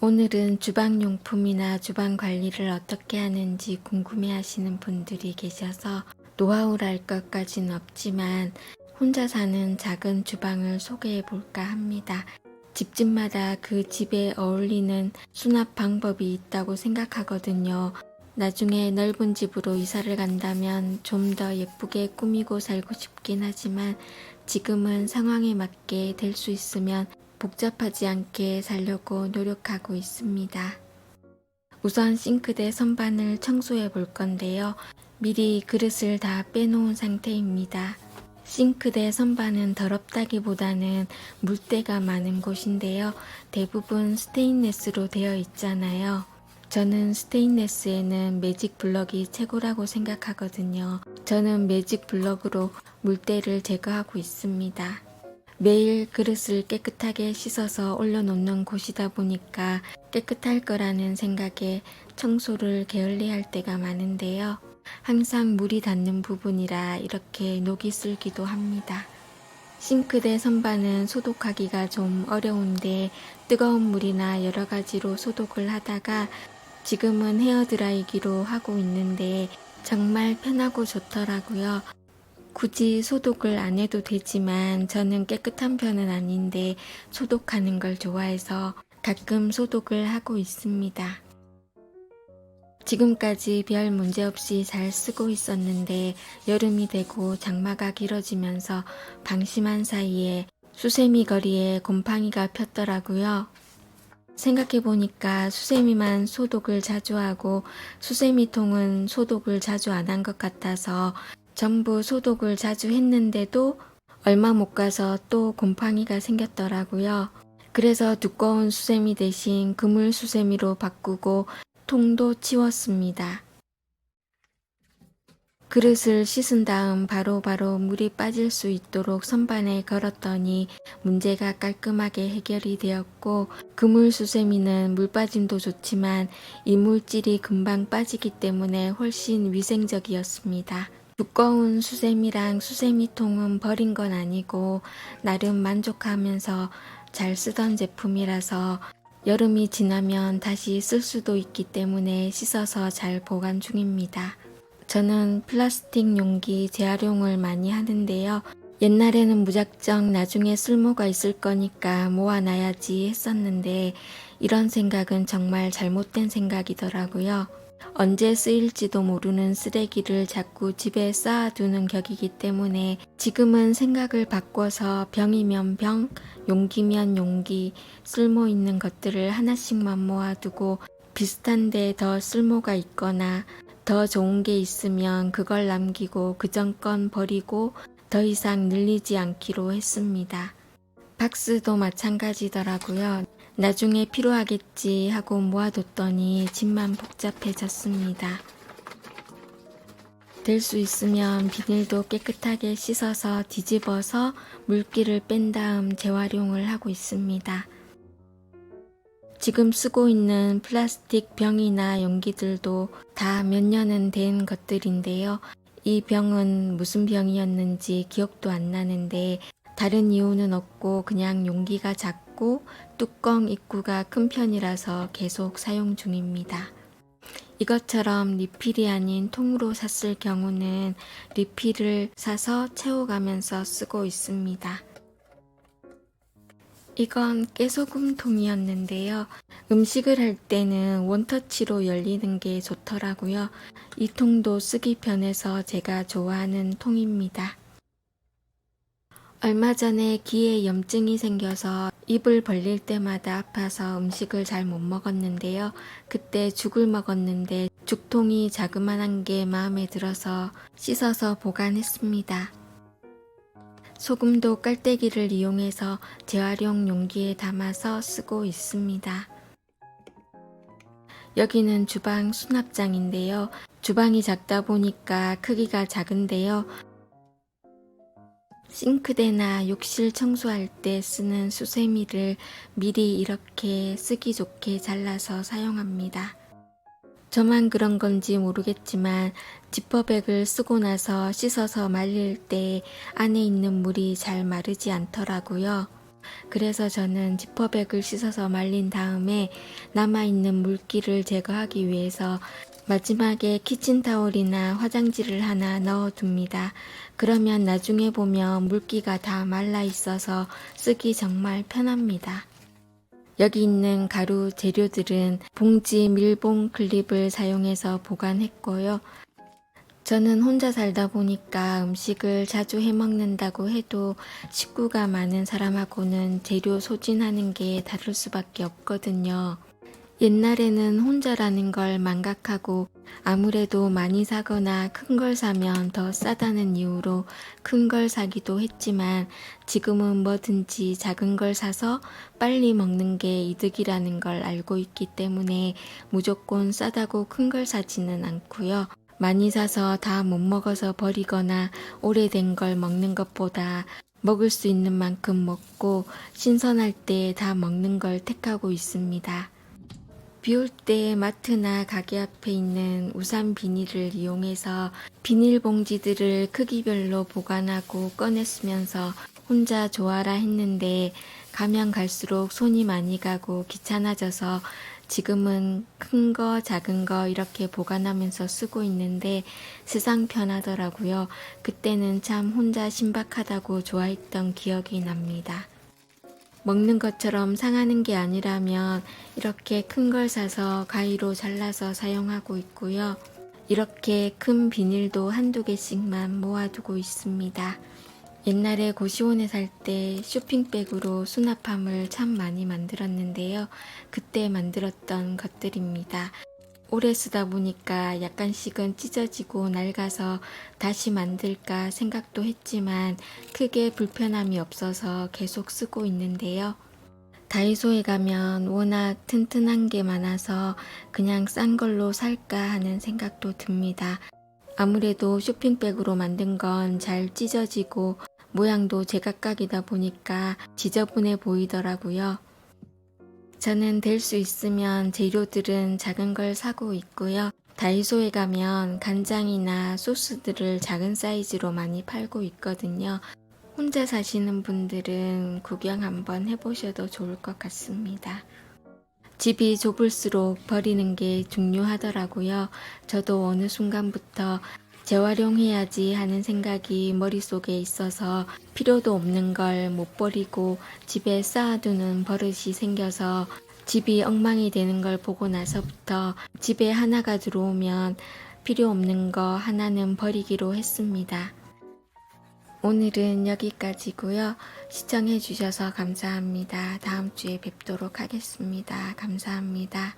오늘은 주방용품이나 주방 관리를 어떻게 하는지 궁금해 하시는 분들이 계셔서 노하우랄 것까지는 없지만 혼자 사는 작은 주방을 소개해 볼까 합니다. 집집마다 그 집에 어울리는 수납 방법이 있다고 생각하거든요. 나중에 넓은 집으로 이사를 간다면 좀 더 예쁘게 꾸미고 살고 싶긴 하지만 지금은 상황에 맞게 될 수 있으면 복잡하지 않게 살려고 노력하고 있습니다. 우선 싱크대 선반을 청소해 볼 건데요. 미리 그릇을 다 빼놓은 상태입니다. 싱크대 선반은 더럽다기보다는 물때가 많은 곳인데요. 대부분 스테인레스로 되어 있잖아요. 저는 스테인레스에는 매직 블럭이 최고라고 생각하거든요. 저는 매직 블럭으로 물때를 제거하고 있습니다. 매일 그릇을 깨끗하게 씻어서 올려놓는 곳이다 보니까 깨끗할 거라는 생각에 청소를 게을리할 때가 많은데요. 항상 물이 닿는 부분이라 이렇게 녹이 슬기도 합니다. 싱크대 선반은 소독하기가 좀 어려운데 뜨거운 물이나 여러 가지로 소독을 하다가 지금은 헤어드라이기로 하고 있는데 정말 편하고 좋더라고요. 굳이 소독을 안 해도 되지만 저는 깨끗한 편은 아닌데 소독하는 걸 좋아해서 가끔 소독을 하고 있습니다. 지금까지 별 문제 없이 잘 쓰고 있었는데 여름이 되고 장마가 길어지면서 방심한 사이에 수세미 거리에 곰팡이가 폈더라고요. 생각해보니까 수세미만 소독을 자주 하고 수세미통은 소독을 자주 안 한 것 같아서 전부 소독을 자주 했는데도 얼마 못 가서 또 곰팡이가 생겼더라고요. 그래서 두꺼운 수세미 대신 그물 수세미로 바꾸고 통도 치웠습니다. 그릇을 씻은 다음 바로바로 물이 빠질 수 있도록 선반에 걸었더니 문제가 깔끔하게 해결이 되었고, 그물 수세미는 물 빠짐도 좋지만 이물질이 금방 빠지기 때문에 훨씬 위생적이었습니다. 두꺼운 수세미랑 수세미통은 버린 건 아니고 나름 만족하면서 잘 쓰던 제품이라서 여름이 지나면 다시 쓸 수도 있기 때문에 씻어서 잘 보관 중입니다. 저는 플라스틱 용기 재활용을 많이 하는데요. 옛날에는 무작정 나중에 쓸모가 있을 거니까 모아놔야지 했었는데 이런 생각은 정말 잘못된 생각이더라고요. 언제 쓰일지도 모르는 쓰레기를 자꾸 집에 쌓아두는 격이기 때문에 지금은 생각을 바꿔서 병이면 병, 용기면 용기, 쓸모 있는 것들을 하나씩만 모아두고 비슷한데 더 쓸모가 있거나 더 좋은 게 있으면 그걸 남기고 그전 건 버리고 더 이상 늘리지 않기로 했습니다. 박스도 마찬가지더라고요. 나중에 필요하겠지 하고 모아뒀더니 집만 복잡해졌습니다. 될 수 있으면 비닐도 깨끗하게 씻어서 뒤집어서 물기를 뺀 다음 재활용을 하고 있습니다. 지금 쓰고 있는 플라스틱 병이나 용기들도 다 몇 년은 된 것들인데요. 이 병은 무슨 병이었는지 기억도 안 나는데 다른 이유는 없고 그냥 용기가 작고 뚜껑 입구가 큰 편이라서 계속 사용 중입니다. 이것처럼 리필이 아닌 통으로 샀을 경우는 리필을 사서 채워가면서 쓰고 있습니다. 이건 깨소금통이었는데요. 음식을 할 때는 원터치로 열리는 게 좋더라고요. 이 통도 쓰기 편해서 제가 좋아하는 통입니다. 얼마 전에 귀에 염증이 생겨서 입을 벌릴 때마다 아파서 음식을 잘 못 먹었는데요. 그때 죽을 먹었는데 죽통이 자그만한 게 마음에 들어서 씻어서 보관했습니다. 소금도 깔때기를 이용해서 재활용 용기에 담아서 쓰고 있습니다. 여기는 주방 수납장인데요. 주방이 작다 보니까 크기가 작은데요. 싱크대나 욕실 청소할 때 쓰는 수세미를 미리 이렇게 쓰기 좋게 잘라서 사용합니다. 저만 그런 건지 모르겠지만 지퍼백을 쓰고 나서 씻어서 말릴 때 안에 있는 물이 잘 마르지 않더라고요. 그래서 저는 지퍼백을 씻어서 말린 다음에 남아있는 물기를 제거하기 위해서 마지막에 키친타올이나 화장지를 하나 넣어둡니다. 그러면 나중에 보면 물기가 다 말라 있어서 쓰기 정말 편합니다. 여기 있는 가루 재료들은 봉지 밀봉 클립을 사용해서 보관했고요. 저는 혼자 살다 보니까 음식을 자주 해먹는다고 해도 식구가 많은 사람하고는 재료 소진하는 게 다를 수밖에 없거든요. 옛날에는 혼자라는 걸 망각하고 아무래도 많이 사거나 큰 걸 사면 더 싸다는 이유로 큰 걸 사기도 했지만 지금은 뭐든지 작은 걸 사서 빨리 먹는 게 이득이라는 걸 알고 있기 때문에 무조건 싸다고 큰 걸 사지는 않고요. 많이 사서 다 못 먹어서 버리거나 오래된 걸 먹는 것보다 먹을 수 있는 만큼 먹고 신선할 때 다 먹는 걸 택하고 있습니다. 비 올 때 마트나 가게 앞에 있는 우산 비닐을 이용해서 비닐봉지들을 크기별로 보관하고 꺼내 쓰면서 혼자 좋아라 했는데 가면 갈수록 손이 많이 가고 귀찮아져서 지금은 큰 거, 작은 거 이렇게 보관하면서 쓰고 있는데 세상 편하더라고요. 그때는 참 혼자 신박하다고 좋아했던 기억이 납니다. 먹는 것처럼 상하는 게 아니라면 이렇게 큰 걸 사서 가위로 잘라서 사용하고 있고요. 이렇게 큰 비닐도 한두 개씩만 모아두고 있습니다. 옛날에 고시원에 살 때 쇼핑백으로 수납함을 참 많이 만들었는데요. 그때 만들었던 것들입니다. 오래 쓰다 보니까 약간씩은 찢어지고 낡아서 다시 만들까 생각도 했지만 크게 불편함이 없어서 계속 쓰고 있는데요. 다이소에 가면 워낙 튼튼한 게 많아서 그냥 싼 걸로 살까 하는 생각도 듭니다. 아무래도 쇼핑백으로 만든 건 잘 찢어지고 모양도 제각각이다 보니까 지저분해 보이더라고요. 저는 될 수 있으면 재료들은 작은 걸 사고 있고요. 다이소에 가면 간장이나 소스들을 작은 사이즈로 많이 팔고 있거든요. 혼자 사시는 분들은 구경 한번 해보셔도 좋을 것 같습니다. 집이 좁을수록 버리는 게 중요하더라고요. 저도 어느 순간부터 재활용해야지 하는 생각이 머릿속에 있어서 필요도 없는 걸 못 버리고 집에 쌓아두는 버릇이 생겨서 집이 엉망이 되는 걸 보고 나서부터 집에 하나가 들어오면 필요 없는 거 하나는 버리기로 했습니다. 오늘은 여기까지고요. 시청해 주셔서 감사합니다. 다음 주에 뵙도록 하겠습니다. 감사합니다.